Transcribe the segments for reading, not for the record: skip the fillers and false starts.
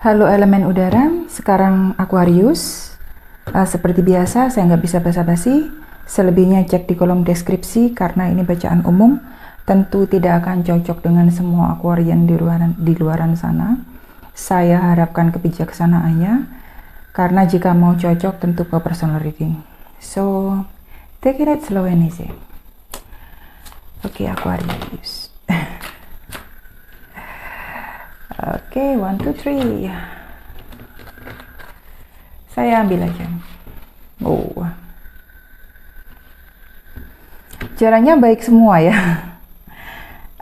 Halo elemen udara, sekarang Aquarius. Seperti biasa, saya nggak bisa basa-basi. Selebihnya cek di kolom deskripsi karena ini bacaan umum. Tentu tidak akan cocok dengan semua Aquarian di luaran sana. Saya harapkan kebijaksanaannya, karena jika mau cocok tentu ke personal reading. So, take it slow and easy. Oke, Aquarius. Oke, 1, 2, 3. Saya ambil aja. Jalannya baik semua ya.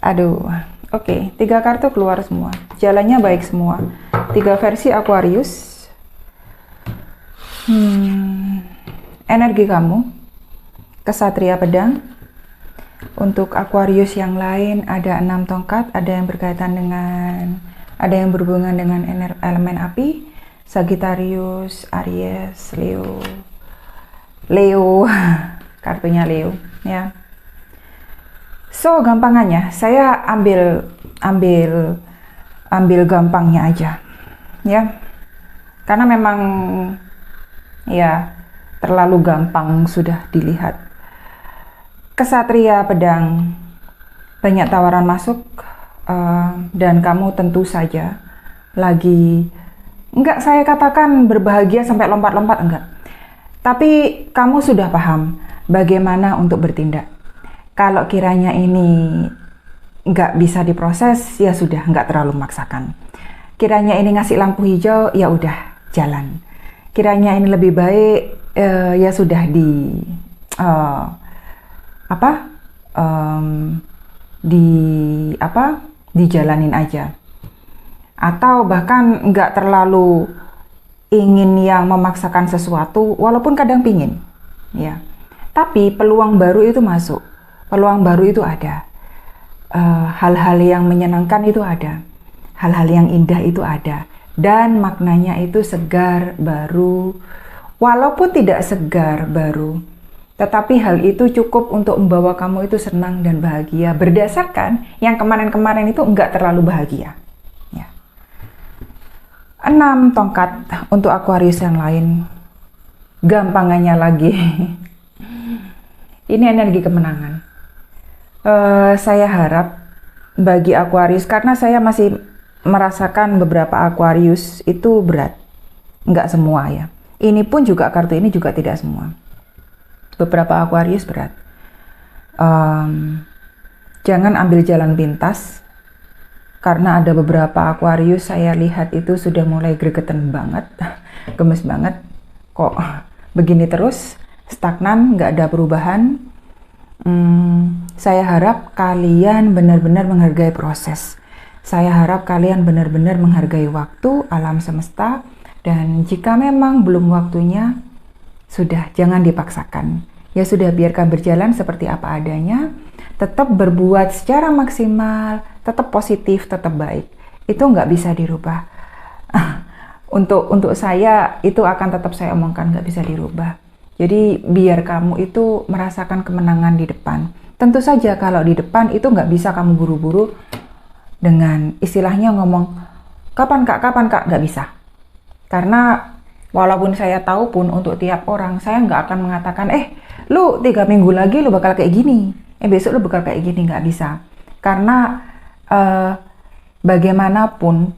Aduh. Oke, 3 kartu keluar semua. Jalannya baik semua. 3 versi Aquarius. Energi kamu. Kesatria pedang. Untuk Aquarius yang lain ada 6 tongkat, ada yang berhubungan dengan elemen api, Sagittarius, Aries, Leo, kartunya Leo, ya. So, gampangannya, saya ambil gampangnya aja, ya. Karena memang, ya, terlalu gampang sudah dilihat. Kesatria pedang, banyak tawaran masuk. Dan kamu tentu saja lagi, enggak saya katakan berbahagia sampai lompat-lompat, enggak. Tapi kamu sudah paham bagaimana untuk bertindak. Kalau kiranya ini enggak bisa diproses, ya sudah, enggak terlalu memaksakan. Kiranya ini ngasih lampu hijau, ya udah, jalan. Kiranya ini lebih baik, ya sudah dijalanin aja. Atau bahkan nggak terlalu ingin yang memaksakan sesuatu, walaupun kadang pingin, ya. Tapi peluang baru itu masuk, peluang baru itu ada, hal-hal yang menyenangkan itu ada, hal-hal yang indah itu ada, dan maknanya itu segar baru, walaupun tidak segar baru. Tetapi hal itu cukup untuk membawa kamu itu senang dan bahagia berdasarkan yang kemarin-kemarin itu enggak terlalu bahagia. Ya. 6 tongkat untuk Aquarius yang lain. Gampangannya lagi. Ini energi kemenangan. Saya harap bagi Aquarius, karena saya masih merasakan beberapa Aquarius itu berat. Enggak semua ya. Ini pun juga, kartu ini juga tidak semua. Beberapa Aquarius berat. Jangan ambil jalan pintas, karena ada beberapa Aquarius saya lihat itu sudah mulai gregetan banget, gemes banget. Kok begini terus, stagnan, nggak ada perubahan. Saya harap kalian benar-benar menghargai proses. Saya harap kalian benar-benar menghargai waktu, alam semesta, dan jika memang belum waktunya, sudah, jangan dipaksakan. Ya sudah, biarkan berjalan seperti apa adanya. Tetap berbuat secara maksimal, tetap positif, tetap baik. Itu nggak bisa dirubah. Untuk saya, itu akan tetap saya omongkan, nggak bisa dirubah. Jadi biar kamu itu merasakan kemenangan di depan. Tentu saja kalau di depan itu nggak bisa kamu buru-buru dengan istilahnya ngomong, kapan kak, nggak bisa. Karena walaupun saya tahu pun untuk tiap orang, saya nggak akan mengatakan, lu 3 minggu lagi lu bakal kayak gini, besok lu bakal kayak gini, nggak bisa. Karena bagaimanapun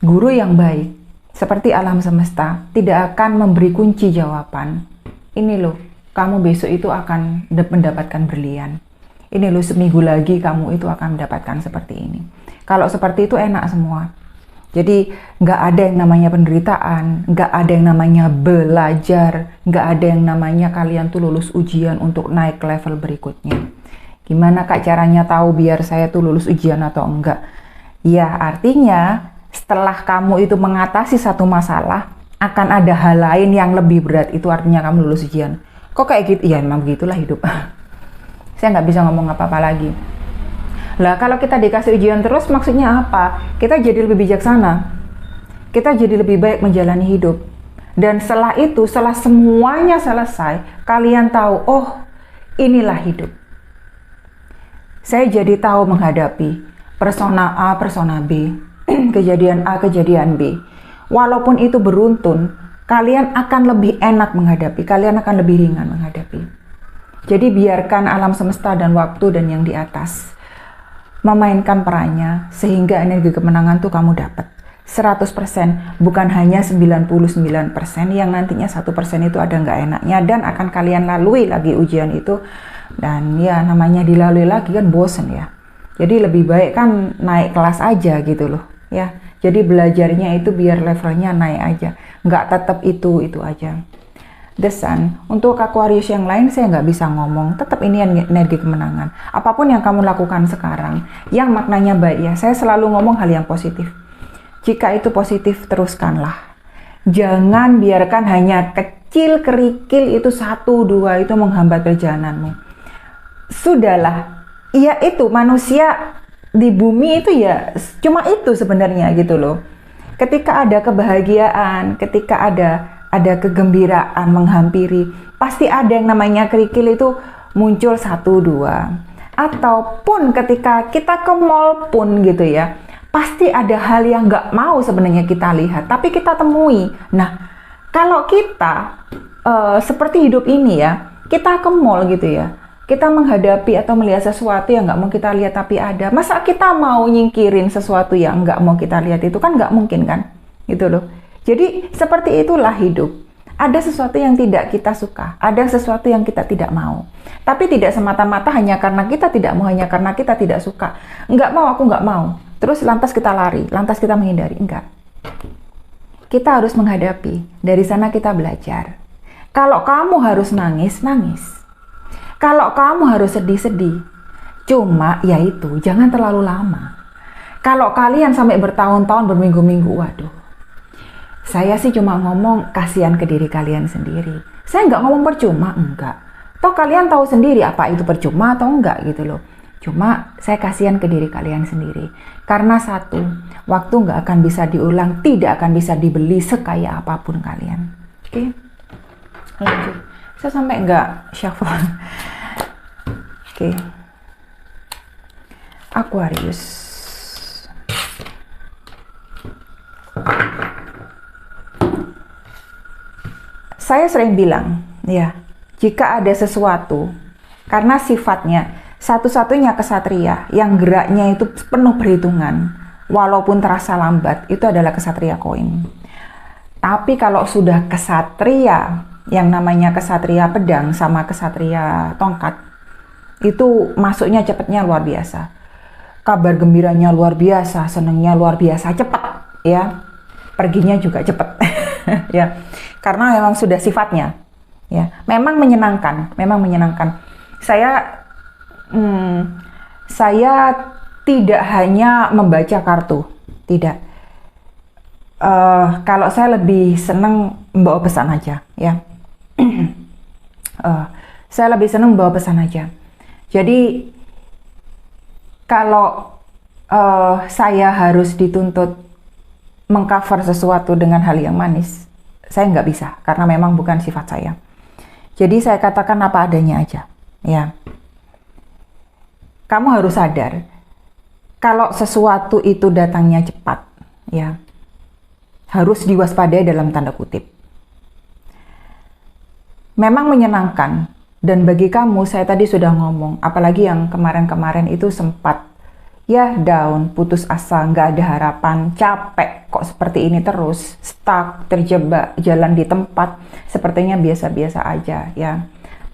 guru yang baik seperti alam semesta tidak akan memberi kunci jawaban. Ini loh, kamu besok itu akan mendapatkan berlian. Ini loh, seminggu lagi kamu itu akan mendapatkan seperti ini. Kalau seperti itu enak semua. Jadi nggak ada yang namanya penderitaan, nggak ada yang namanya belajar, nggak ada yang namanya kalian tuh lulus ujian untuk naik level berikutnya. Gimana kak caranya tahu biar saya tuh lulus ujian atau enggak? Ya artinya setelah kamu itu mengatasi satu masalah, akan ada hal lain yang lebih berat, itu artinya kamu lulus ujian. Kok kayak gitu? Ya memang begitulah hidup. Saya nggak bisa ngomong apa-apa lagi. Lah kalau kita dikasih ujian terus maksudnya apa? Kita jadi lebih bijaksana. Kita jadi lebih baik menjalani hidup. Dan setelah itu, setelah semuanya selesai, kalian tahu, oh inilah hidup. Saya jadi tahu menghadapi persona A, persona B, kejadian A, kejadian B. Walaupun itu beruntun, kalian akan lebih enak menghadapi, kalian akan lebih ringan menghadapi. Jadi biarkan alam semesta dan waktu dan yang di atas memainkan perannya, sehingga energi kemenangan tuh kamu dapat 100%, bukan hanya 99% yang nantinya 1% itu ada nggak enaknya dan akan kalian lalui lagi ujian itu. Dan ya namanya dilalui lagi kan bosen ya. Jadi lebih baik kan naik kelas aja gitu loh ya. Jadi belajarnya itu biar levelnya naik aja, nggak tetap itu aja. The Sun, untuk Aquarius yang lain saya nggak bisa ngomong, tetap ini energi kemenangan. Apapun yang kamu lakukan sekarang, yang maknanya baik ya, saya selalu ngomong hal yang positif. Jika itu positif, teruskanlah. Jangan biarkan hanya kecil kerikil itu 1-2 itu menghambat perjalananmu. Sudahlah, ya itu manusia di bumi itu ya cuma itu sebenarnya gitu loh. Ketika ada kebahagiaan, ketika ada kegembiraan menghampiri, pasti ada yang namanya kerikil itu muncul 1-2. Ataupun ketika kita ke mall pun gitu ya, pasti ada hal yang nggak mau sebenarnya kita lihat, tapi kita temui. Nah, kalau kita seperti hidup ini ya, kita ke mall gitu ya, kita menghadapi atau melihat sesuatu yang nggak mau kita lihat tapi ada. Masa kita mau nyingkirin sesuatu yang nggak mau kita lihat, itu kan nggak mungkin kan? Gitu loh. Jadi seperti itulah hidup. Ada sesuatu yang tidak kita suka, ada sesuatu yang kita tidak mau. Tapi tidak semata-mata hanya karena kita tidak mau, hanya karena kita tidak suka. Nggak mau, aku nggak mau. Terus lantas kita lari, lantas kita menghindari. Enggak. Kita harus menghadapi. Dari sana kita belajar. Kalau kamu harus nangis, nangis. Kalau kamu harus sedih-sedih, cuma ya itu, jangan terlalu lama. Kalau kalian sampai bertahun-tahun, berminggu-minggu, waduh. Saya sih cuma ngomong kasihan ke diri kalian sendiri. Saya nggak ngomong percuma, enggak. Toh kalian tahu sendiri apa itu percuma atau enggak gitu loh. Cuma saya kasihan ke diri kalian sendiri. Karena satu, waktu nggak akan bisa diulang, tidak akan bisa dibeli sekaya apapun kalian. Oke, lanjut. Saya sampai nggak shuffle. Oke. Aquarius. Saya sering bilang, ya, jika ada sesuatu, karena sifatnya satu-satunya kesatria yang geraknya itu penuh perhitungan, walaupun terasa lambat, itu adalah kesatria koin. Tapi kalau sudah kesatria, yang namanya kesatria pedang sama kesatria tongkat, itu masuknya cepatnya luar biasa. Kabar gembiranya luar biasa, senangnya luar biasa, cepat ya. Perginya juga cepat. Ya. Karena memang sudah sifatnya. Ya, memang menyenangkan, memang menyenangkan. Saya tidak hanya membaca kartu, tidak. Kalau saya lebih senang membawa pesan aja, ya. Saya lebih senang membawa pesan aja. Jadi kalau saya harus dituntut mengcover sesuatu dengan hal yang manis, saya nggak bisa karena memang bukan sifat saya. Jadi saya katakan apa adanya aja, ya. Kamu harus sadar kalau sesuatu itu datangnya cepat, ya, harus diwaspadai dalam tanda kutip. Memang menyenangkan, dan bagi kamu, saya tadi sudah ngomong, apalagi yang kemarin-kemarin itu sempat ya down, putus asa, nggak ada harapan, capek, kok seperti ini terus, stuck, terjebak, jalan di tempat, sepertinya biasa-biasa aja ya.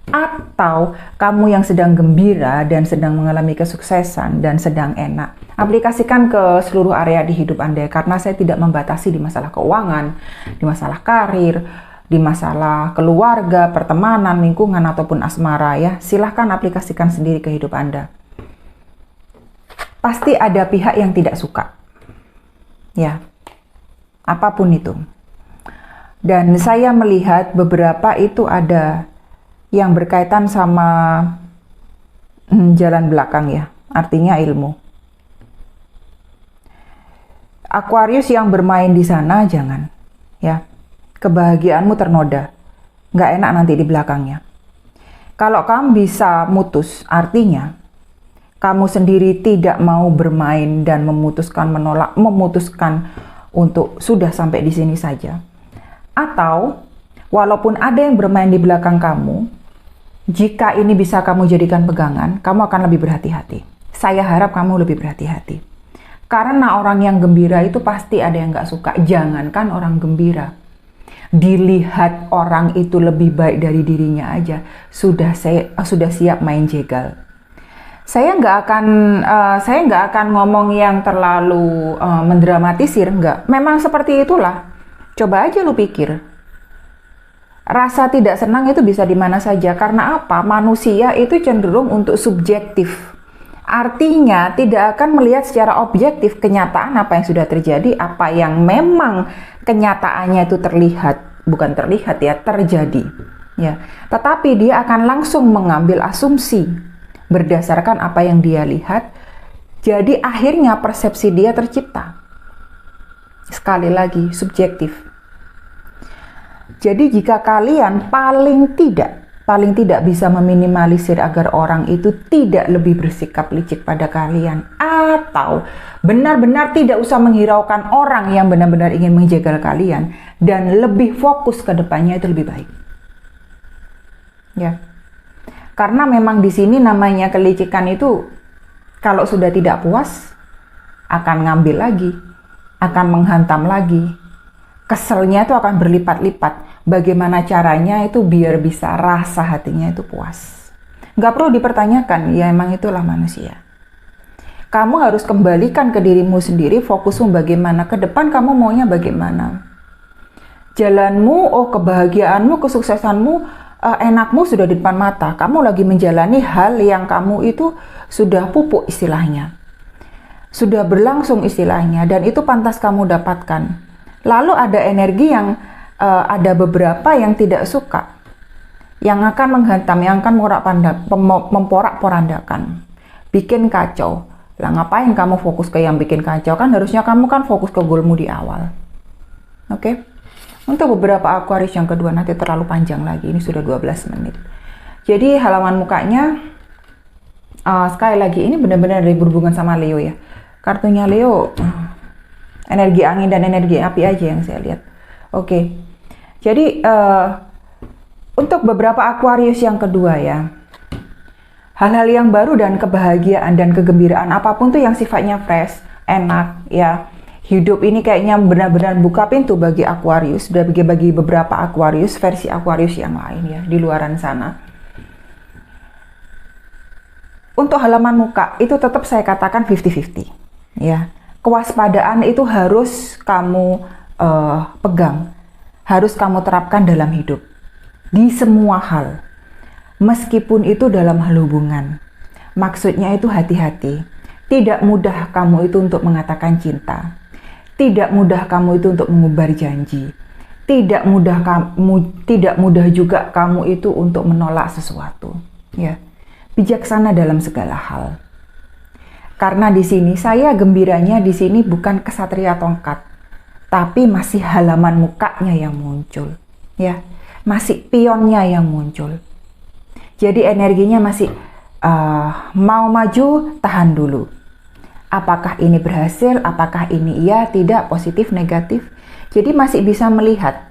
Atau kamu yang sedang gembira dan sedang mengalami kesuksesan dan sedang enak, aplikasikan ke seluruh area di hidup Anda, karena saya tidak membatasi di masalah keuangan, di masalah karir, di masalah keluarga, pertemanan, lingkungan, ataupun asmara ya. Silahkan aplikasikan sendiri ke hidup Anda. Pasti ada pihak yang tidak suka, ya, apapun itu. Dan saya melihat beberapa itu ada yang berkaitan sama jalan belakang ya, artinya ilmu. Aquarius yang bermain di sana jangan, ya. Kebahagiaanmu ternoda, nggak enak nanti di belakangnya. Kalau kamu bisa mutus, artinya kamu sendiri tidak mau bermain dan memutuskan menolak, memutuskan untuk sudah sampai di sini saja. Atau walaupun ada yang bermain di belakang kamu, jika ini bisa kamu jadikan pegangan, kamu akan lebih berhati-hati. Saya harap kamu lebih berhati-hati. Karena orang yang gembira itu pasti ada yang gak suka. Jangankan orang gembira, dilihat orang itu lebih baik dari dirinya aja, sudah siap main jegal. Saya nggak akan ngomong yang terlalu mendramatisir, nggak. Memang seperti itulah. Coba aja lu pikir. Rasa tidak senang itu bisa di mana saja. Karena apa? Manusia itu cenderung untuk subjektif. Artinya tidak akan melihat secara objektif kenyataan apa yang sudah terjadi, apa yang memang kenyataannya itu terjadi. Ya. Tetapi dia akan langsung mengambil asumsi berdasarkan apa yang dia lihat. Jadi akhirnya persepsi dia tercipta. Sekali lagi, subjektif. Jadi jika kalian paling tidak bisa meminimalisir agar orang itu tidak lebih bersikap licik pada kalian, atau benar-benar tidak usah menghiraukan orang yang benar-benar ingin menjegal kalian dan lebih fokus ke depannya, itu lebih baik. Ya. Karena memang di sini namanya kelicikan itu kalau sudah tidak puas akan ngambil lagi, akan menghantam lagi. Keselnya itu akan berlipat-lipat. Bagaimana caranya itu biar bisa rasa hatinya itu puas. Nggak perlu dipertanyakan, ya emang itulah manusia. Kamu harus kembalikan ke dirimu sendiri, fokusmu bagaimana, ke depan kamu maunya bagaimana. Jalanmu, kebahagiaanmu, kesuksesanmu, enakmu sudah di depan mata. Kamu lagi menjalani hal yang kamu itu sudah pupuk istilahnya. Sudah berlangsung istilahnya, dan itu pantas kamu dapatkan. Lalu ada energi yang ada beberapa yang tidak suka, yang akan menghantam, yang akan memporak-porandakan, bikin kacau. Lah ngapain kamu fokus ke yang bikin kacau? Kan harusnya kamu kan fokus ke goalmu di awal. Oke? Untuk beberapa Aquarius yang kedua, nanti terlalu panjang lagi, ini sudah 12 menit. Jadi halaman mukanya, sekali lagi, ini benar-benar berhubungan sama Leo ya. Kartunya Leo, energi angin dan energi api aja yang saya lihat. Oke. Jadi untuk beberapa Aquarius yang kedua ya, hal-hal yang baru dan kebahagiaan dan kegembiraan apapun tuh yang sifatnya fresh, enak ya. Hidup ini kayaknya benar-benar buka pintu bagi Aquarius, bagi beberapa Aquarius, versi Aquarius yang lain ya di luaran sana. Untuk halaman muka itu tetap saya katakan 50-50 ya. Kewaspadaan itu harus kamu pegang, harus kamu terapkan dalam hidup, di semua hal, meskipun itu dalam hal hubungan. Maksudnya itu hati-hati. Tidak mudah kamu itu untuk mengatakan cinta, tidak mudah kamu itu untuk mengumbar janji, tidak mudah juga kamu itu untuk menolak sesuatu. Ya, bijaksana dalam segala hal. Karena di sini saya gembiranya di sini bukan kesatria tongkat, tapi masih halaman mukanya yang muncul, ya, masih pionnya yang muncul. Jadi energinya masih mau maju, tahan dulu. Apakah ini berhasil? Apakah ini iya, tidak, positif, negatif? Jadi masih bisa melihat,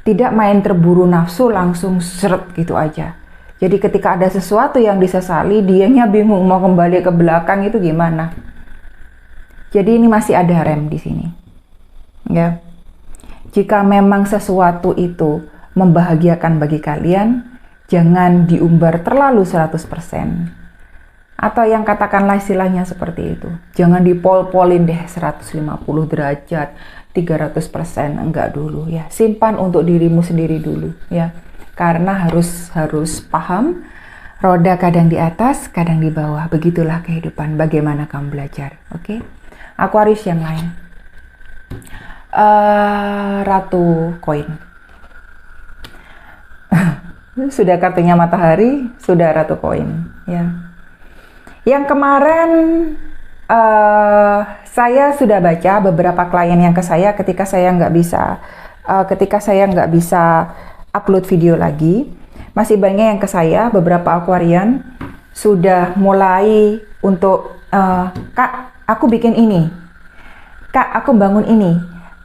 tidak main terburu nafsu langsung seret gitu aja. Jadi ketika ada sesuatu yang disesali, dianya bingung mau kembali ke belakang itu gimana. Jadi ini masih ada rem di sini. Ya, jika memang sesuatu itu membahagiakan bagi kalian, jangan diumbar terlalu 100%. Atau yang katakanlah istilahnya seperti itu. Jangan dipol-polin deh 150 derajat, 300%, enggak dulu ya. Simpan untuk dirimu sendiri dulu ya. Karena harus paham, roda kadang di atas, kadang di bawah. Begitulah kehidupan. Bagaimana kamu belajar, oke? Aquarius yang lain. Ratu koin. Sudah kartunya matahari, sudah ratu koin ya. Yang kemarin saya sudah baca beberapa klien yang ke saya ketika saya nggak bisa upload video lagi. Masih banyak yang ke saya, beberapa Aquarian sudah mulai untuk Kak, aku bikin ini, Kak, aku bangun ini,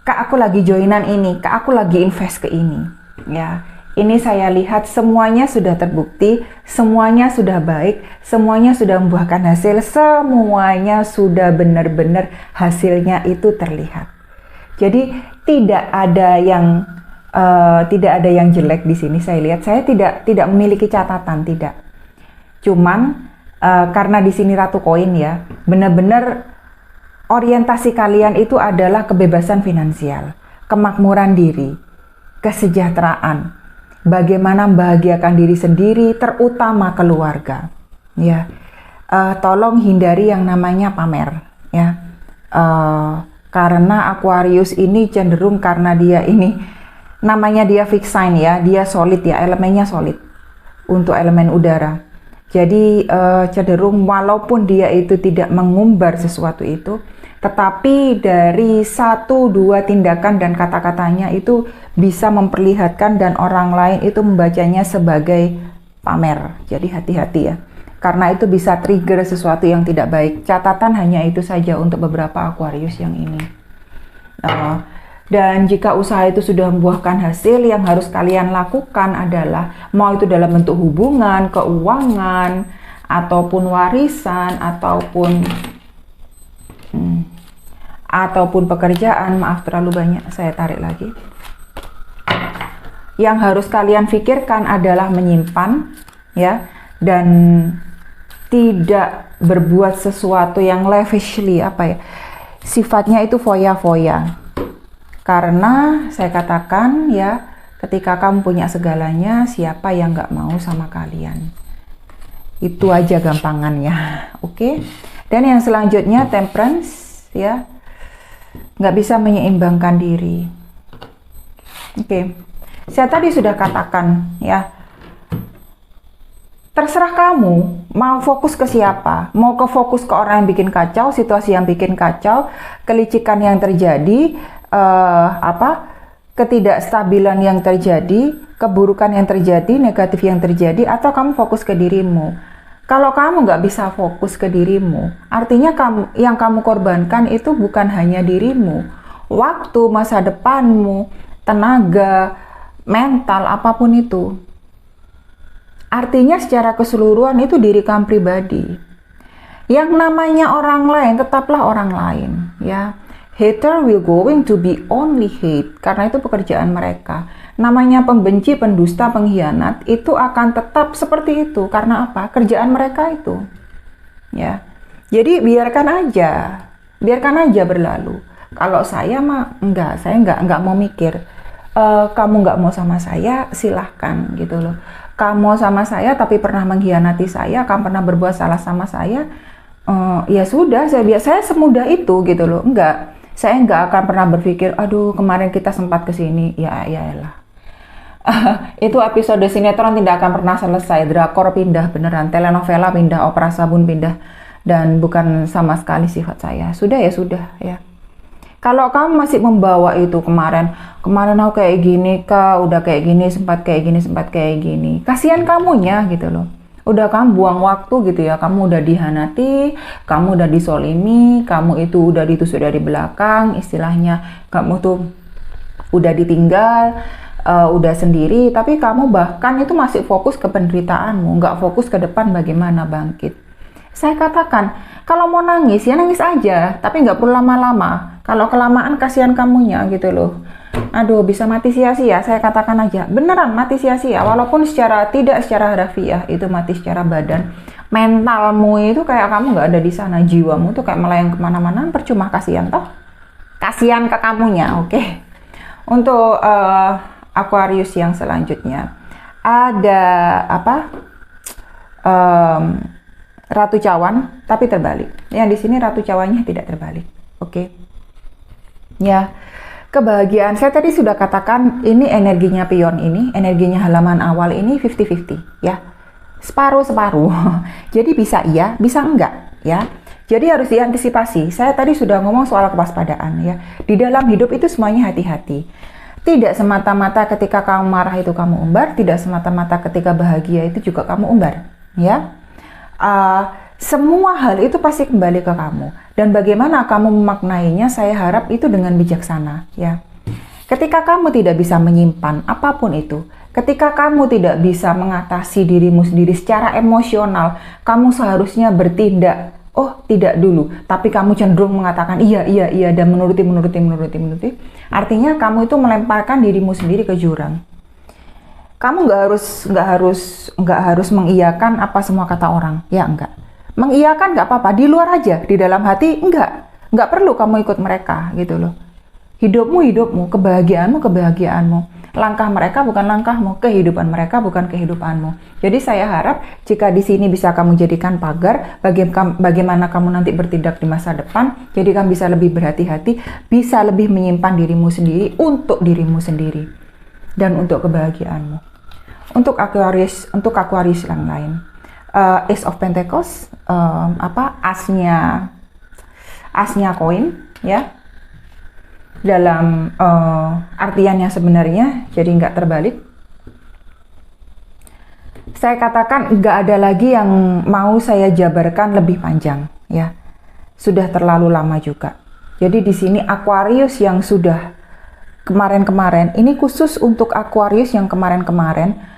Kak, aku lagi joinan ini, Kak, aku lagi invest ke ini. Ya, ini saya lihat semuanya sudah terbukti, semuanya sudah baik, semuanya sudah membuahkan hasil, semuanya sudah benar-benar hasilnya itu terlihat. Jadi tidak ada yang jelek di sini. Saya lihat, saya tidak memiliki catatan, tidak. Cuman karena di sini Ratu Koin ya, benar-benar orientasi kalian itu adalah kebebasan finansial, kemakmuran diri, kesejahteraan, bagaimana membahagiakan diri sendiri, terutama keluarga. Ya, tolong hindari yang namanya pamer. Ya, karena Aquarius ini cenderung karena dia ini namanya dia fixed sign ya, dia solid ya, elemennya solid untuk elemen udara. Jadi cenderung walaupun dia itu tidak mengumbar sesuatu itu, tetapi dari 1-2 tindakan dan kata-katanya itu bisa memperlihatkan dan orang lain itu membacanya sebagai pamer. Jadi hati-hati ya, karena itu bisa trigger sesuatu yang tidak baik. Catatan hanya itu saja untuk beberapa Aquarius yang ini. Dan jika usaha itu sudah membuahkan hasil, yang harus kalian lakukan adalah mau itu dalam bentuk hubungan, keuangan, ataupun warisan, ataupun pekerjaan. Maaf terlalu banyak, saya tarik lagi. Yang harus kalian pikirkan adalah menyimpan ya, dan tidak berbuat sesuatu yang lavishly, sifatnya itu foya-foya. Karena saya katakan ya, ketika kamu punya segalanya, siapa yang nggak mau sama kalian? Itu aja gampangannya, oke? Dan yang selanjutnya Temperance ya, nggak bisa menyeimbangkan diri. Oke, saya tadi sudah katakan ya, terserah kamu mau fokus ke siapa, mau fokus ke orang yang bikin kacau, situasi yang bikin kacau, kelicikan yang terjadi, ketidakstabilan yang terjadi, keburukan yang terjadi, negatif yang terjadi, atau kamu fokus ke dirimu. Kalau kamu nggak bisa fokus ke dirimu, artinya yang kamu korbankan itu bukan hanya dirimu, waktu, masa depanmu, tenaga, mental, apapun itu. Artinya secara keseluruhan itu diri kamu pribadi. Yang namanya orang lain, tetaplah orang lain ya. Hater will going to be only hate, karena itu pekerjaan mereka. Namanya pembenci, pendusta, pengkhianat, itu akan tetap seperti itu. Karena apa? Kerjaan mereka itu. Ya. Jadi biarkan aja berlalu. Kalau saya mah enggak, saya enggak mau mikir. Kamu enggak mau sama saya, silahkan gitu loh. Kamu sama saya tapi pernah mengkhianati saya, kamu pernah berbuat salah sama saya, ya sudah, saya semudah itu gitu loh. Enggak. Saya nggak akan pernah berpikir, aduh kemarin kita sempat kesini, ya elah. Itu episode sinetron tidak akan pernah selesai, drakor pindah beneran, telenovela pindah, opera sabun pindah, dan bukan sama sekali sifat saya. Sudah ya sudah ya. Kalau kamu masih membawa itu kemarin aku kayak gini, Kak, udah kayak gini, sempat kayak gini, kasihan kamunya gitu loh. Udah kamu buang waktu gitu ya, kamu udah dihanati, kamu udah disolimi, kamu itu udah ditusuk dari belakang, istilahnya kamu tuh udah ditinggal, udah sendiri, tapi kamu bahkan itu masih fokus ke penderitaanmu, nggak fokus ke depan bagaimana bangkit. Saya katakan, kalau mau nangis ya nangis aja, tapi nggak perlu lama-lama. Kalau kelamaan kasihan kamunya gitu loh. Aduh, bisa mati sia-sia, saya katakan aja. Beneran mati sia-sia, walaupun tidak secara harafiah, itu mati secara badan. Mentalmu itu kayak kamu nggak ada di sana, jiwamu tuh kayak melayang kemana-mana, percuma, kasihan toh. Kasihan ke kamunya, oke. Untuk Aquarius yang selanjutnya, ada Ratu Cawan, tapi terbalik. Yang di sini Ratu Cawannya tidak terbalik, oke. Ya. Kebahagiaan, saya tadi sudah katakan ini energinya pion ini, energinya halaman awal ini 50-50 ya. Separuh-separuh. Jadi bisa iya, bisa enggak ya. Jadi harus diantisipasi. Saya tadi sudah ngomong soal kewaspadaan ya. Di dalam hidup itu semuanya hati-hati. Tidak semata-mata ketika kamu marah itu kamu umbar, tidak semata-mata ketika bahagia itu juga kamu umbar ya. Semua hal itu pasti kembali ke kamu. Dan bagaimana kamu memaknainya, saya harap itu dengan bijaksana, ya. Ketika kamu tidak bisa menyimpan apapun itu, ketika kamu tidak bisa mengatasi dirimu sendiri secara emosional, kamu seharusnya bertindak, oh tidak dulu, tapi kamu cenderung mengatakan iya, iya, iya, dan menuruti. Artinya kamu itu melemparkan dirimu sendiri ke jurang. Kamu nggak harus mengiyakan apa semua kata orang, ya enggak. Mengiyakan nggak apa-apa, di luar aja, di dalam hati nggak perlu kamu ikut mereka gitu loh. Hidupmu, kebahagiaanmu. Langkah mereka bukan langkahmu, kehidupan mereka bukan kehidupanmu. Jadi saya harap jika di sini bisa kamu jadikan pagar bagaimana kamu nanti bertindak di masa depan, jadi kamu bisa lebih berhati-hati, bisa lebih menyimpan dirimu sendiri untuk dirimu sendiri dan untuk kebahagiaanmu. Untuk Aquarius yang lain. Ace of Pentacles, asnya koin, ya, dalam artian yang sebenarnya, jadi nggak terbalik. Saya katakan nggak ada lagi yang mau saya jabarkan lebih panjang, ya, sudah terlalu lama juga. Jadi di sini Aquarius yang sudah kemarin-kemarin, ini khusus untuk Aquarius yang kemarin-kemarin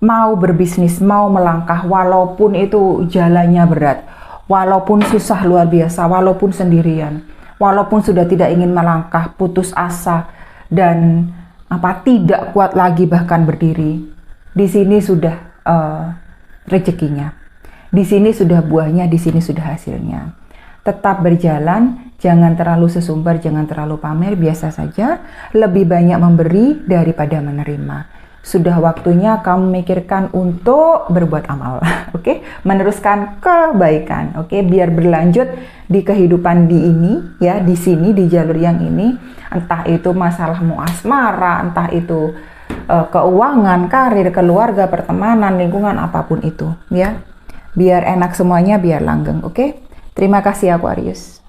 mau berbisnis, mau melangkah, walaupun itu jalannya berat, walaupun susah luar biasa, walaupun sendirian, walaupun sudah tidak ingin melangkah, putus asa, dan tidak kuat lagi bahkan berdiri. Di sini sudah rezekinya, di sini sudah buahnya, di sini sudah hasilnya. Tetap berjalan, jangan terlalu sesumbar, jangan terlalu pamer, biasa saja, lebih banyak memberi daripada menerima. Sudah waktunya kamu memikirkan untuk berbuat amal, oke? Meneruskan kebaikan, oke? Biar berlanjut di kehidupan di ini, ya, di sini, di jalur yang ini. Entah itu masalahmu asmara, entah itu keuangan, karir, keluarga, pertemanan, lingkungan, apapun itu, ya. Biar enak semuanya, biar langgeng, oke? Terima kasih Aquarius.